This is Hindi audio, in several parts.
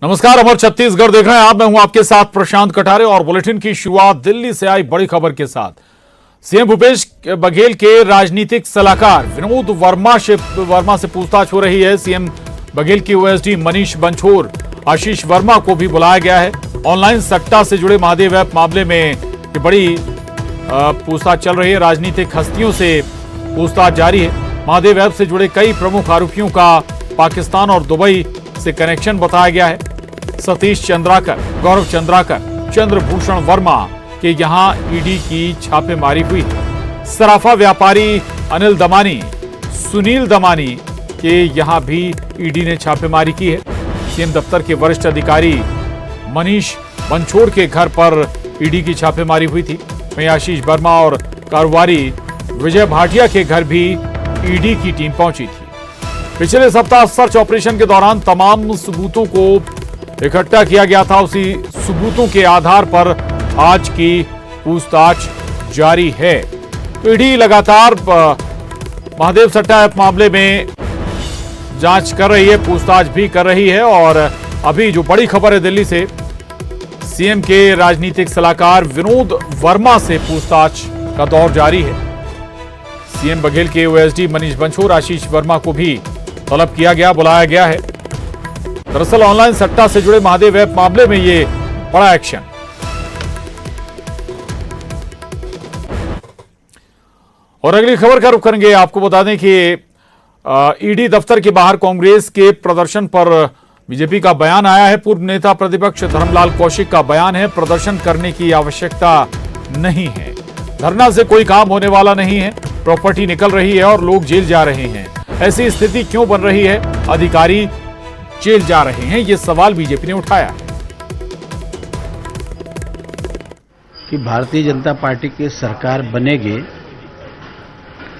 नमस्कार, अमर छत्तीसगढ़ देख रहे हैं आप। मैं हूं आपके साथ प्रशांत कटारे और बुलेटिन की शुरुआत दिल्ली से आई बड़ी खबर के साथ। सीएम भूपेश बघेल के राजनीतिक सलाहकार विनोद वर्मा से पूछताछ हो रही है। सीएम बघेल की ओएसडी मनीष बंछोर, आशीष वर्मा को भी बुलाया गया है। ऑनलाइन सट्टा से जुड़े महादेव ऐप मामले में ये बड़ी पूछताछ चल रही है। राजनीतिक हस्तियों से पूछताछ जारी है। महादेव ऐप से जुड़े कई प्रमुख आरोपियों का पाकिस्तान और दुबई से कनेक्शन बताया गया है। सतीश चंद्राकर, गौरव चंद्राकर, चंद्रभूषण वर्मा के यहां ईडी की छापेमारी हुई। सराफा व्यापारी अनिल दमानी, सुनील दमानी के यहां भी ईडी ने छापेमारी की है। सीएम दफ्तर के वरिष्ठ अधिकारी मनीष बंछोर के घर पर ईडी की छापेमारी हुई थी। वहीं आशीष वर्मा और कारोबारी विजय भाटिया के घर भी ईडी की टीम पहुंची थी। पिछले सप्ताह सर्च ऑपरेशन के दौरान तमाम सबूतों को इकट्ठा किया गया था। उसी सबूतों के आधार पर आज की पूछताछ जारी है। ईडी लगातार महादेव सट्टा ऐप मामले में जांच कर रही है, पूछताछ भी कर रही है। और अभी जो बड़ी खबर है दिल्ली से, सीएम के राजनीतिक सलाहकार विनोद वर्मा से पूछताछ का दौर जारी है। सीएम बघेल के ओएसडी मनीष बंछोर, आशीष वर्मा को भी तलब किया गया, बुलाया गया है। दरअसल ऑनलाइन सट्टा से जुड़े महादेव ऐप मामले में ये बड़ा एक्शन। और अगली खबर का रुख करेंगे। आपको बता दें कि ईडी दफ्तर के बाहर कांग्रेस के प्रदर्शन पर बीजेपी का बयान आया है। पूर्व नेता प्रतिपक्ष धर्मलाल कौशिक का बयान है, प्रदर्शन करने की आवश्यकता नहीं है, धरना से कोई काम होने वाला नहीं है, प्रॉपर्टी निकल रही है और लोग जेल जा रहे हैं। ऐसी स्थिति क्यों बन रही है, अधिकारी जेल जा रहे हैं, ये सवाल बीजेपी ने उठाया कि भारतीय जनता पार्टी की सरकार बनेगी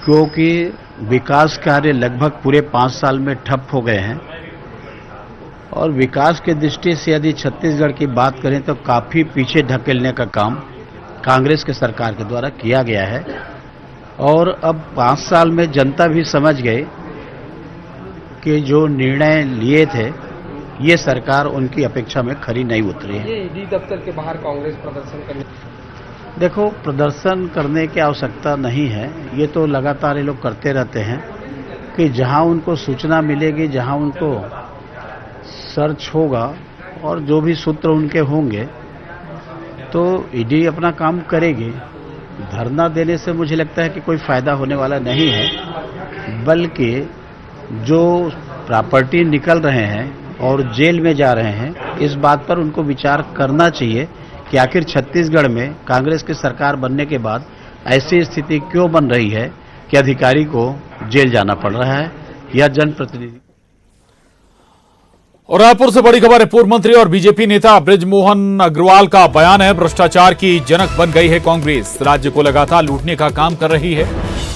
क्योंकि विकास कार्य लगभग पूरे 5 साल में ठप हो गए हैं। और विकास के दृष्टि से यदि छत्तीसगढ़ की बात करें तो काफी पीछे ढकेलने का काम कांग्रेस के सरकार के द्वारा किया गया है। और अब 5 साल में जनता भी समझ गई कि जो निर्णय लिए थे ये सरकार उनकी अपेक्षा में खरी नहीं उतरी है। ये ईडी दफ्तर के बाहर कांग्रेस प्रदर्शन करने, देखो, प्रदर्शन करने की आवश्यकता नहीं है। ये तो लगातार ये लोग करते रहते हैं कि जहां उनको सूचना मिलेगी, जहां उनको सर्च होगा और जो भी सूत्र उनके होंगे तो ईडी अपना काम करेगी। धरना देने से मुझे लगता है कि कोई फायदा होने वाला नहीं है, बल्कि जो प्रॉपर्टी निकल रहे हैं और जेल में जा रहे हैं, इस बात पर उनको विचार करना चाहिए कि आखिर छत्तीसगढ़ में कांग्रेस की सरकार बनने के बाद ऐसी स्थिति क्यों बन रही है कि अधिकारी को जेल जाना पड़ रहा है या जनप्रतिनिधि। और रायपुर से बड़ी खबर है। पूर्व मंत्री और बीजेपी नेता बृजमोहन अग्रवाल का बयान है, भ्रष्टाचार की जनक बन गई है कांग्रेस, राज्य को लगातार लूटने का काम कर रही है।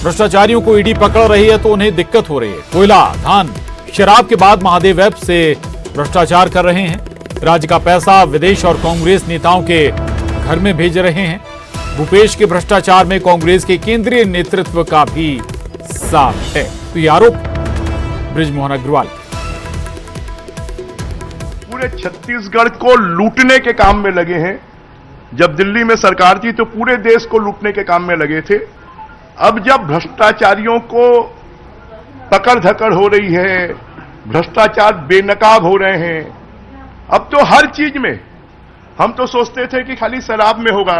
भ्रष्टाचारियों को ईडी पकड़ रही है तो उन्हें दिक्कत हो रही है। कोयला, धान, शराब के बाद महादेव ऐप से भ्रष्टाचार कर रहे हैं। राज्य का पैसा विदेश और कांग्रेस नेताओं के घर में भेज रहे हैं। भूपेश के भ्रष्टाचार में कांग्रेस के केंद्रीय नेतृत्व का भी साथ है। तो ये आरोप बृजमोहन अग्रवाल, पूरे छत्तीसगढ़ को लूटने के काम में लगे हैं। जब दिल्ली में सरकार थी तो पूरे देश को लूटने के काम में लगे थे। अब जब भ्रष्टाचारियों को पकड़ धकड़ हो रही है, भ्रष्टाचार बेनकाब हो रहे हैं, अब तो हर चीज में, हम तो सोचते थे कि खाली शराब में होगा,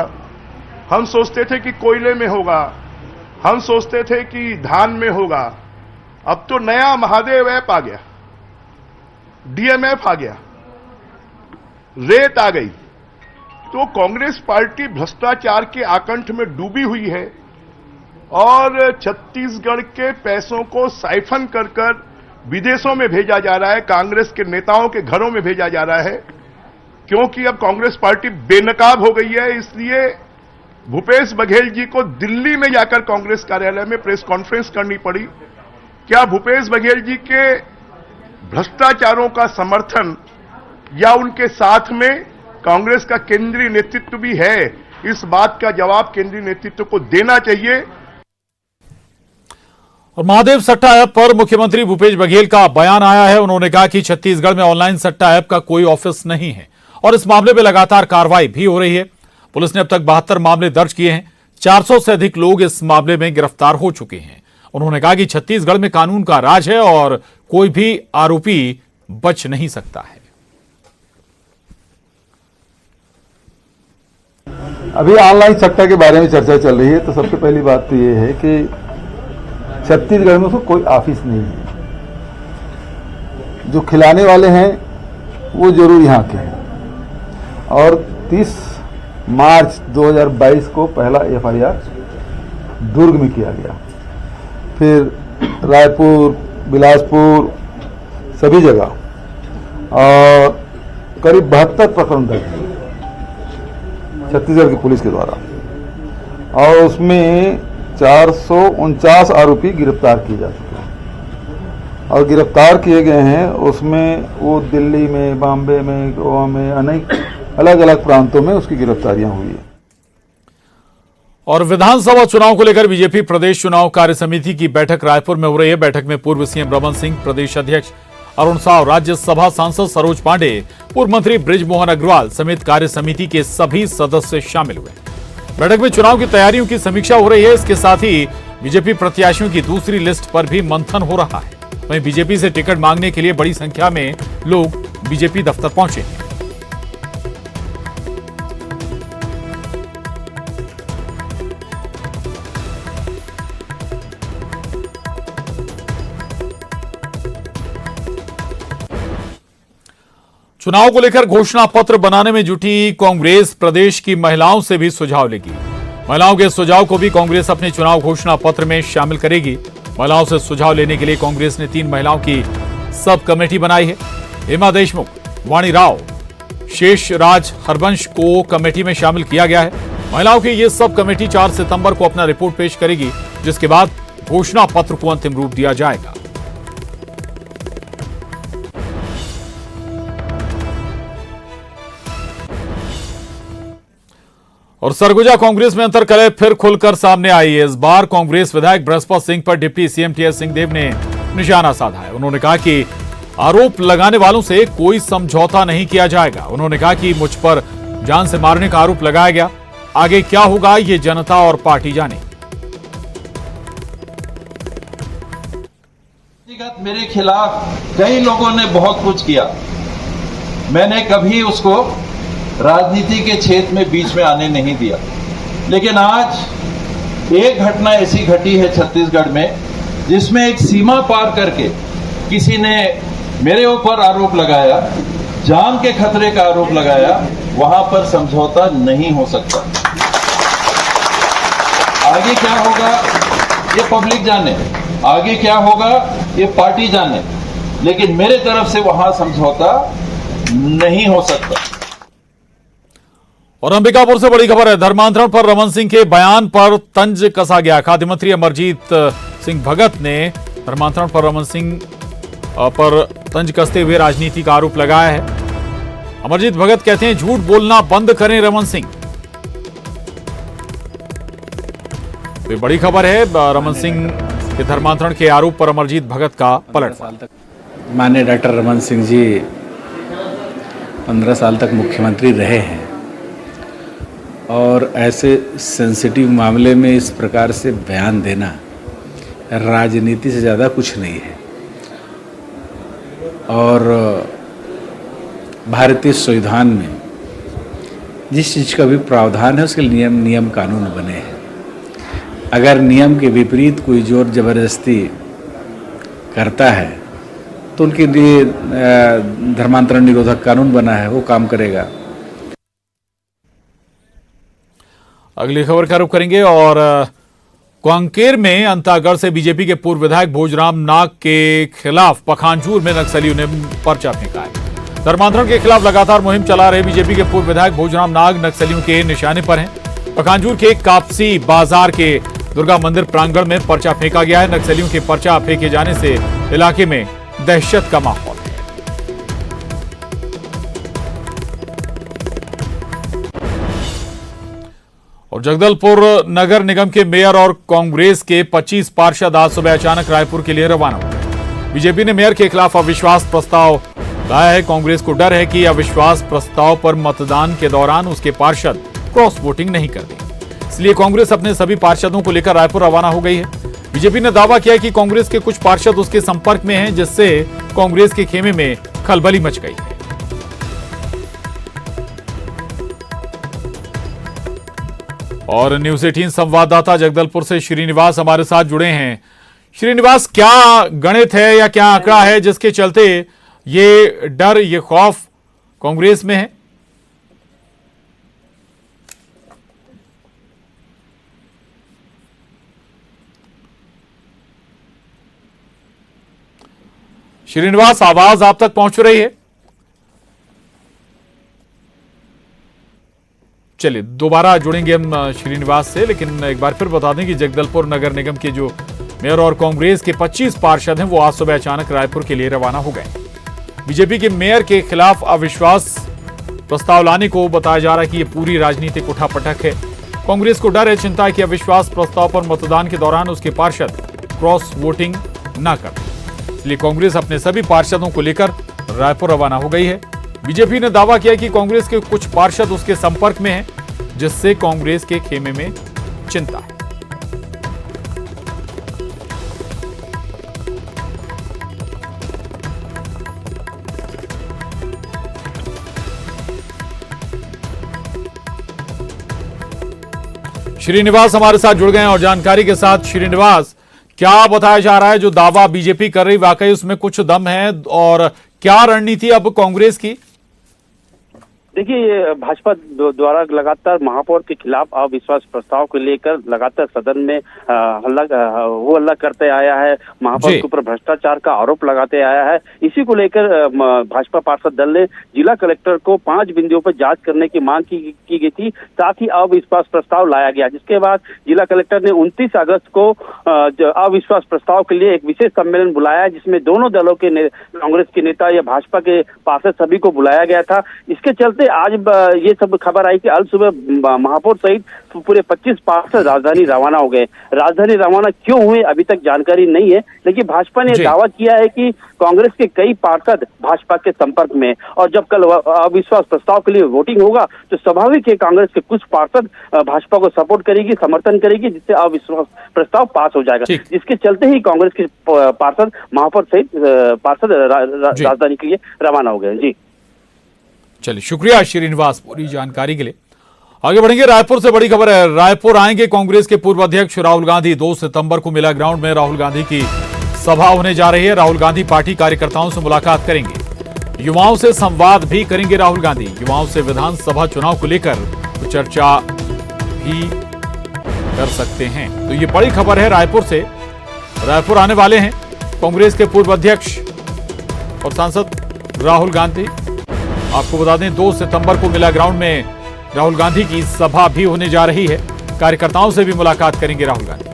हम सोचते थे कि कोयले में होगा, हम सोचते थे कि धान में होगा, अब तो नया महादेव ऐप आ गया, डीएमएफ आ गया, रेत आ गई। तो कांग्रेस पार्टी भ्रष्टाचार के आकंठ में डूबी हुई है और छत्तीसगढ़ के पैसों को साइफन कर कर विदेशों में भेजा जा रहा है, कांग्रेस के नेताओं के घरों में भेजा जा रहा है। क्योंकि अब कांग्रेस पार्टी बेनकाब हो गई है, इसलिए भूपेश बघेल जी को दिल्ली में जाकर कांग्रेस कार्यालय में प्रेस कॉन्फ्रेंस करनी पड़ी। क्या भूपेश बघेल जी के भ्रष्टाचारों का समर्थन या उनके साथ में कांग्रेस का केंद्रीय नेतृत्व भी है, इस बात का जवाब केंद्रीय नेतृत्व को देना चाहिए। और महादेव सट्टा ऐप पर मुख्यमंत्री भूपेश बघेल का बयान आया है। उन्होंने कहा कि छत्तीसगढ़ में ऑनलाइन सट्टा ऐप का कोई ऑफिस नहीं है और इस मामले में लगातार कार्रवाई भी हो रही है। पुलिस ने अब तक 72 मामले दर्ज किए हैं। 400 से अधिक लोग इस मामले में गिरफ्तार हो चुके हैं। उन्होंने कहा कि छत्तीसगढ़ में कानून का राज है और कोई भी आरोपी बच नहीं सकता है। अभी ऑनलाइन सट्टा के बारे में चर्चा चल रही है, तो सबसे पहली बात तो ये है कि छत्तीसगढ़ में उसको कोई ऑफिस नहीं है। जो खिलाने वाले हैं वो जरूर यहाँ के हैं और 30 मार्च 2022 को पहला FIR दुर्ग में किया गया, फिर रायपुर, बिलासपुर, सभी जगह और करीब 72 प्रकरण दर्ज हुए छत्तीसगढ़ की पुलिस के द्वारा और उसमें 449 आरोपी गिरफ्तार किए जा चुके हैं और गिरफ्तार किए गए हैं उसमें वो दिल्ली में, बॉम्बे में, गोवा में, अनेक अलग अलग प्रांतों में उसकी गिरफ्तारियां हुई है। और विधानसभा चुनाव को लेकर बीजेपी प्रदेश चुनाव कार्य समिति की बैठक रायपुर में हो रही है। बैठक में पूर्व CM रमन सिंह, प्रदेश अध्यक्ष अरुण साव, राज्यसभा सांसद सरोज पांडे, पूर्व मंत्री बृजमोहन अग्रवाल समेत कार्य समिति के सभी सदस्य शामिल हुए। बैठक में चुनाव की तैयारियों की समीक्षा हो रही है। इसके साथ ही बीजेपी प्रत्याशियों की दूसरी लिस्ट पर भी मंथन हो रहा है। वहीं बीजेपी से टिकट मांगने के लिए बड़ी संख्या में लोग बीजेपी दफ्तर पहुंचे हैं। चुनाव को लेकर घोषणा पत्र बनाने में जुटी कांग्रेस प्रदेश की महिलाओं से भी सुझाव लेगी। महिलाओं के सुझाव को भी कांग्रेस अपने चुनाव घोषणा पत्र में शामिल करेगी। महिलाओं से सुझाव लेने के लिए कांग्रेस ने 3 महिलाओं की सब कमेटी बनाई है। हेमा देशमुख, वाणी राव, शेष राज हरवंश को कमेटी में शामिल किया गया है। महिलाओं की यह सब कमेटी 4 सितंबर को अपना रिपोर्ट पेश करेगी, जिसके बाद घोषणा पत्र को अंतिम रूप दिया जाएगा। और सरगुजा कांग्रेस में अंतरकलह फिर खुलकर सामने आई है। इस बार कांग्रेस विधायक बृहस्पत सिंह पर डिप्टी CM TS सिंहदेव ने निशाना साधा है। उन्होंने कहा कि आरोप लगाने वालों से कोई समझौता नहीं किया जाएगा। उन्होंने कहा कि मुझ पर जान से मारने का आरोप लगाया गया। आगे क्या होगा ये जनता और पार्टी जाने। मेरे खिलाफ कई लोगों ने बहुत कुछ किया, मैंने कभी उसको राजनीति के क्षेत्र में बीच में आने नहीं दिया। लेकिन आज एक घटना ऐसी घटी है छत्तीसगढ़ में जिसमें एक सीमा पार करके किसी ने मेरे ऊपर आरोप लगाया, जान के खतरे का आरोप लगाया। वहां पर समझौता नहीं हो सकता। आगे क्या होगा ये पब्लिक जाने, आगे क्या होगा ये पार्टी जाने, लेकिन मेरे तरफ से वहां समझौता नहीं हो सकता। और अंबिकापुर से बड़ी खबर है। धर्मांतरण पर रमन सिंह के बयान पर तंज कसा गया। खाद्य मंत्री अमरजीत सिंह भगत ने धर्मांतरण पर रमन सिंह पर तंज कसते हुए राजनीति का आरोप लगाया है। अमरजीत भगत कहते हैं झूठ बोलना बंद करें रमन सिंह। तो बड़ी खबर है, रमन सिंह के धर्मांतरण के आरोप पर अमरजीत भगत का पलटवार। माननीय डॉक्टर रमन सिंह जी 15 साल तक मुख्यमंत्री रहे हैं और ऐसे सेंसिटिव मामले में इस प्रकार से बयान देना राजनीति से ज़्यादा कुछ नहीं है। और भारतीय संविधान में जिस चीज़ का भी प्रावधान है उसके लिए नियम कानून बने हैं। अगर नियम के विपरीत कोई जोर जबरदस्ती करता है तो उनके लिए धर्मांतरण निरोधक कानून बना है, वो काम करेगा। अगली खबर का रुख करेंगे और कांकेर में अंतागढ़ से बीजेपी के पूर्व विधायक भोजराम नाग के खिलाफ पखांजूर में नक्सलियों ने पर्चा फेंका है। धर्मांतरण के खिलाफ लगातार मुहिम चला रहे बीजेपी के पूर्व विधायक भोजराम नाग नक्सलियों के निशाने पर हैं। पखांजूर के कापसी बाजार के दुर्गा मंदिर प्रांगण में पर्चा फेंका गया है। नक्सलियों के पर्चा फेंके जाने से इलाके में दहशत का माहौल है। और और जगदलपुर नगर निगम के मेयर और कांग्रेस के 25 पार्षद आज सुबह अचानक रायपुर के लिए रवाना हुए। बीजेपी ने मेयर के खिलाफ अविश्वास प्रस्ताव लाया है। कांग्रेस को डर है कि अविश्वास प्रस्ताव पर मतदान के दौरान उसके पार्षद क्रॉस वोटिंग नहीं कर देंगे, इसलिए कांग्रेस अपने सभी पार्षदों को लेकर रायपुर रवाना हो गई है। बीजेपी ने दावा किया कि कांग्रेस के कुछ पार्षद उसके संपर्क में हैं, जिससे कांग्रेस के खेमे में खलबली मच गई है। और न्यूज 18 संवाददाता जगदलपुर से श्रीनिवास हमारे साथ जुड़े हैं। श्रीनिवास, क्या गणित है या क्या आंकड़ा है जिसके चलते ये डर, ये खौफ कांग्रेस में है? श्रीनिवास, आवाज आप तक पहुंच रही है? चलिए दोबारा जुड़ेंगे हम श्रीनिवास से, लेकिन एक बार फिर बता दें कि जगदलपुर नगर निगम के जो मेयर और कांग्रेस के 25 पार्षद हैं वो आज सुबह अचानक रायपुर के लिए रवाना हो गए। बीजेपी के मेयर के खिलाफ अविश्वास प्रस्ताव लाने को बताया जा रहा है कि ये पूरी राजनीतिक उठापटक है। कांग्रेस को डर है, चिंता है कि अविश्वास प्रस्ताव पर मतदान के दौरान उसके पार्षद क्रॉस वोटिंग न कर, इसलिए कांग्रेस अपने सभी पार्षदों को लेकर रायपुर रवाना हो गई है। बीजेपी ने दावा किया कि कांग्रेस के कुछ पार्षद उसके संपर्क में हैं, जिससे कांग्रेस के खेमे में चिंता है। श्रीनिवास हमारे साथ जुड़ गए हैं और जानकारी के साथ। श्रीनिवास, क्या बताया जा रहा है, जो दावा बीजेपी कर रही वाकई उसमें कुछ दम है, और क्या रणनीति अब कांग्रेस की? देखिए, भाजपा द्वारा लगातार महापौर के खिलाफ अविश्वास प्रस्ताव को लेकर लगातार सदन में हल्ला करते आया है। महापौर के ऊपर भ्रष्टाचार का आरोप लगाते आया है। इसी को लेकर भाजपा पार्षद दल ने जिला कलेक्टर को 5 बिंदुओं पर जांच करने की मांग की गई थी, साथ ही अविश्वास प्रस्ताव लाया गया, जिसके बाद जिला कलेक्टर ने 29 अगस्त को अविश्वास प्रस्ताव के लिए एक विशेष सम्मेलन बुलाया, जिसमें दोनों दलों के कांग्रेस के नेता या भाजपा के पार्षद सभी को बुलाया गया था। इसके चलते आज ये सब खबर आई कि आज सुबह महापौर सहित पूरे 25 पार्षद राजधानी रवाना हो गए। राजधानी रवाना क्यों हुए अभी तक जानकारी नहीं है, लेकिन भाजपा ने दावा किया है कि कांग्रेस के कई पार्षद भाजपा के संपर्क में, और जब कल अविश्वास प्रस्ताव के लिए वोटिंग होगा तो स्वाभाविक है कांग्रेस के कुछ पार्षद भाजपा को सपोर्ट करेगी, समर्थन करेगी, जिससे अविश्वास प्रस्ताव पास हो जाएगा। जिसके चलते ही कांग्रेस के पार्षद महापौर सहित पार्षद राजधानी के लिए रवाना हो गए। जी चलिए, शुक्रिया श्रीनिवास पूरी जानकारी के लिए। आगे बढ़ेंगे, रायपुर से बड़ी खबर है। रायपुर आएंगे कांग्रेस के पूर्व अध्यक्ष राहुल गांधी। 2 सितंबर को मेला ग्राउंड में राहुल गांधी की सभा होने जा रही है। राहुल गांधी पार्टी कार्यकर्ताओं से मुलाकात करेंगे, युवाओं से संवाद भी करेंगे। राहुल गांधी युवाओं से विधानसभा चुनाव को लेकर चर्चा भी कर सकते हैं। तो ये बड़ी खबर है रायपुर से। रायपुर आने वाले हैं कांग्रेस के पूर्व अध्यक्ष और सांसद राहुल गांधी। आपको बता दें 2 सितंबर को मेला ग्राउंड में राहुल गांधी की सभा भी होने जा रही है। कार्यकर्ताओं से भी मुलाकात करेंगे राहुल गांधी।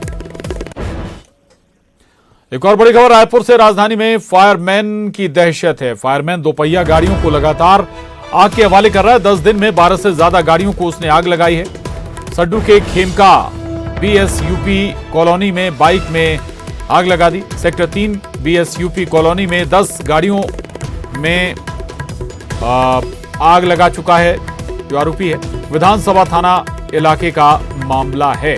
एक और बड़ी खबर रायपुर से। राजधानी में फायरमैन की दहशत है। फायरमैन दोपहिया गाड़ियों को लगातार आग के हवाले कर रहा है। 10 दिन में 12 से ज्यादा गाड़ियों को उसने आग लगाई है। सड्डू के खेमका BSUP कॉलोनी में बाइक में आग लगा दी। सेक्टर 3 BSUP कॉलोनी में 10 गाड़ियों में आग लगा चुका है जो आरोपी है। विधानसभा थाना इलाके का मामला है।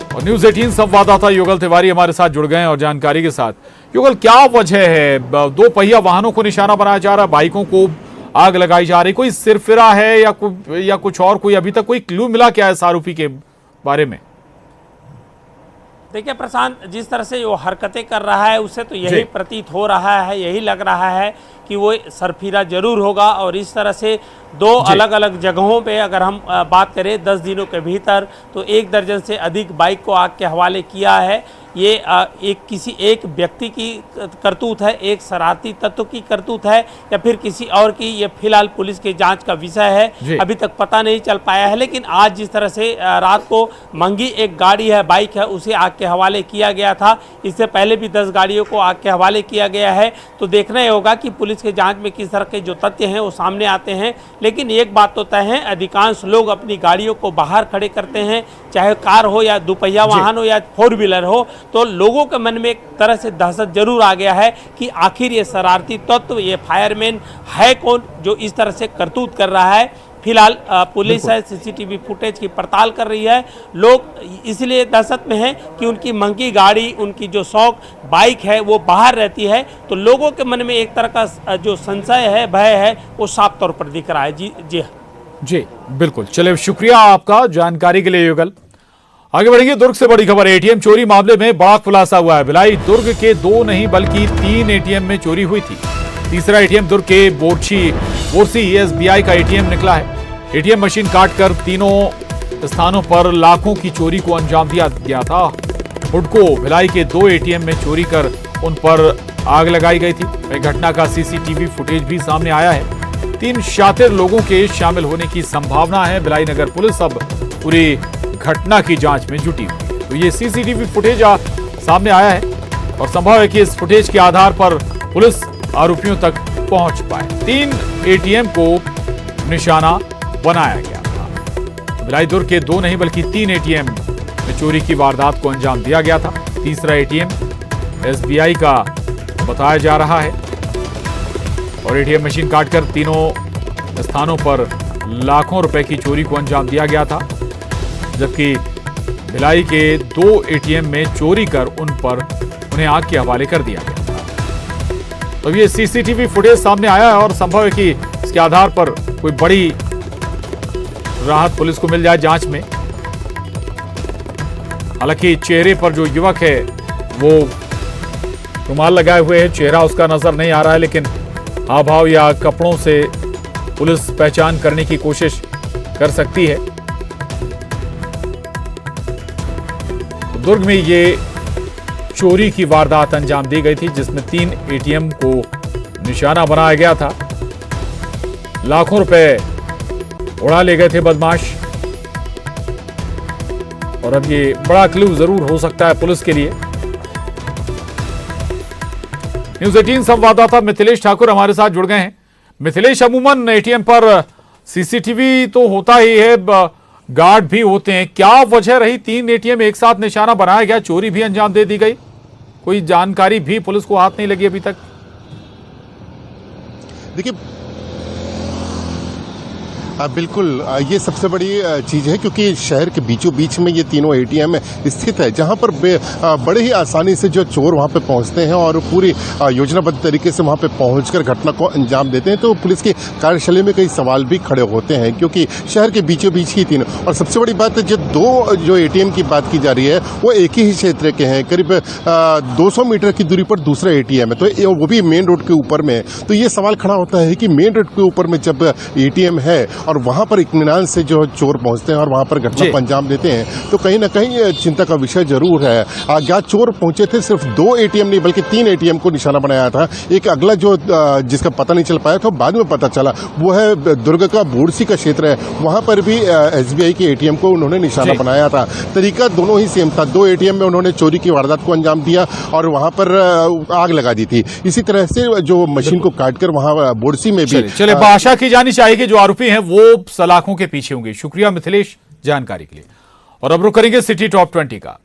और न्यूज 18 संवाददाता युगल तिवारी हमारे साथ जुड़ गए हैं और जानकारी के साथ। युगल, क्या वजह है 2 पहिया वाहनों को निशाना बनाया जा रहा है, बाइकों को आग लगाई जा रही? कोई सिरफिरा है या कुछ और? कोई अभी तक कोई क्लू मिला क्या है इस आरोपी के बारे में? देखिए प्रशांत, जिस तरह से वो हरकतें कर रहा है उससे तो यही प्रतीत हो रहा है, यही लग रहा है कि वो सरफिरा जरूर होगा। और इस तरह से 2 अलग अलग जगहों पे अगर हम बात करें 10 दिनों के भीतर तो 1 दर्जन से अधिक बाइक को आग के हवाले किया है। ये किसी एक व्यक्ति की करतूत है, एक शरारती तत्व की करतूत है या फिर किसी और की, ये फिलहाल पुलिस के जांच का विषय है। अभी तक पता नहीं चल पाया है। लेकिन आज जिस तरह से रात को मंगी एक गाड़ी है, बाइक है, उसे आग के हवाले किया गया था। इससे पहले भी 10 गाड़ियों को आग के हवाले किया गया है। तो देखना ही होगा कि पुलिस के जांच में किस तरह के जो तथ्य हैं वो सामने आते हैं। लेकिन एक बात तो तय है, अधिकांश लोग अपनी गाड़ियों को बाहर खड़े करते हैं, चाहे कार हो या दोपहिया वाहन हो या 4 व्हीलर हो। तो लोगों के मन में एक तरह से दहशत जरूर आ गया है कि आखिर ये शरारती तत्व, ये फायरमैन है कौन जो इस तरह से करतूत कर रहा है। फिलहाल पुलिस है, सीसीटीवी फुटेज की पड़ताल कर रही है। लोग इसलिए दहशत में हैं कि उनकी मंगी गाड़ी, उनकी जो शौक बाइक है वो बाहर रहती है। तो लोगों के मन में एक तरह का जो संशय है, भय है, वो साफ तौर पर दिख रहा है। जी बिल्कुल। चलिए, शुक्रिया आपका जानकारी के लिए युगल। आगे बढ़ेंगे। दुर्ग से बड़ी खबर, एटीएम चोरी मामले में बड़ा खुलासा हुआ है। भिलाई दुर्ग के 2 नहीं बल्कि 3 एटीएम में चोरी हुई थी। तीसरा एटीएम दुर्ग के बोरसी एसबीआई का एटीएम निकला है। एटीएम मशीन काटकर तीनों स्थानों पर लाखों की चोरी को अंजाम दिया गया था। हुडको भिलाई के 2 एटीएम में चोरी कर उन पर आग लगाई गई थी। घटना का सीसीटीवी फुटेज भी सामने आया है। 3 शातिर लोगों के शामिल होने की संभावना है। भिलाई नगर पुलिस अब पूरी घटना की जांच में जुटी हुई है। तो ये सीसीटीवी फुटेज सामने आया है और संभव है कि इस फुटेज के आधार पर पुलिस आरोपियों तक पहुंच पाए। 3 एटीएम को निशाना बनाया गया था। भिलाई दुर्ग के 2 नहीं बल्कि 3 एटीएम में चोरी की वारदात को अंजाम दिया गया था। तीसरा एटीएम एसबीआई का बताया जा रहा है और एटीएम मशीन काटकर तीनों स्थानों पर लाखों रुपए की चोरी को अंजाम दिया गया था। जबकि भिलाई के 2 एटीएम में चोरी कर उन्हें आग के हवाले कर दिया गया था। तो ये सीसीटीवी फुटेज सामने आया है और संभव है कि इसके आधार पर कोई बड़ी राहत पुलिस को मिल जाए जांच में। हालांकि चेहरे पर जो युवक है वो रुमाल लगाए हुए है, चेहरा उसका नजर नहीं आ रहा है, लेकिन हाव भाव या कपड़ों से पुलिस पहचान करने की कोशिश कर सकती है। दुर्ग में ये चोरी की वारदात अंजाम दी गई थी जिसमें 3 एटीएम को निशाना बनाया गया था। लाखों रुपए उड़ा ले गए थे बदमाश और अब ये बड़ा क्लू जरूर हो सकता है पुलिस के लिए। न्यूज़ 18 संवाददाता मिथिलेश ठाकुर हमारे साथ जुड़ गए हैं। मिथिलेश, अमूमन एटीएम पर सीसीटीवी तो होता ही है, गार्ड भी होते हैं, क्या वजह रही 3 एटीएम एक साथ निशाना बनाया गया, चोरी भी अंजाम दे दी गई? कोई जानकारी भी पुलिस को हाथ नहीं लगी अभी तक? देखिए, बिल्कुल ये सबसे बड़ी चीज़ है क्योंकि शहर के बीचों बीच में ये तीनों एटीएम स्थित है जहां पर बड़े ही आसानी से जो चोर वहां पे पहुंचते हैं और पूरी योजनाबद्ध तरीके से वहां पे पहुंचकर घटना को अंजाम देते हैं। तो पुलिस की कार्यशैली में कई सवाल भी खड़े होते हैं क्योंकि शहर के बीचों बीच ही तीनों, और सबसे बड़ी बात जो 2 एटीएम की बात की जा रही है वो एक ही क्षेत्र के हैं, करीब 200 मीटर की दूरी पर दूसरा एटीएम है, तो वो भी मेन रोड के ऊपर में। तो ये सवाल खड़ा होता है कि मेन रोड के ऊपर में जब एटीएम है और वहां पर इत्मीनान से जो चोर पहुंचते हैं और वहां पर घटना को अंजाम देते हैं, तो कहीं ना कहीं चिंता का विषय जरूर है। क्या चोर पहुंचे थे, सिर्फ 2 एटीएम नहीं बल्कि 3 एटीएम को निशाना बनाया था। एक अगला जो जिसका पता नहीं चल पाया था बाद में पता चला, वो है दुर्ग का बोरसी का क्षेत्र है, वहां पर भी एसबीआई के एटीएम को उन्होंने निशाना बनाया था। तरीका दोनों ही सेम था, 2 एटीएम में उन्होंने चोरी की वारदात को अंजाम दिया और वहां पर आग लगा दी थी। इसी तरह से जो मशीन को काटकर वहां बोरसी में भी चले आशा की जानी चाहिए कि जो आरोपी हैं वो सलाखों के पीछे होंगे। शुक्रिया मिथिलेश जानकारी के लिए। और अब रुक करेंगे सिटी टॉप 20 का।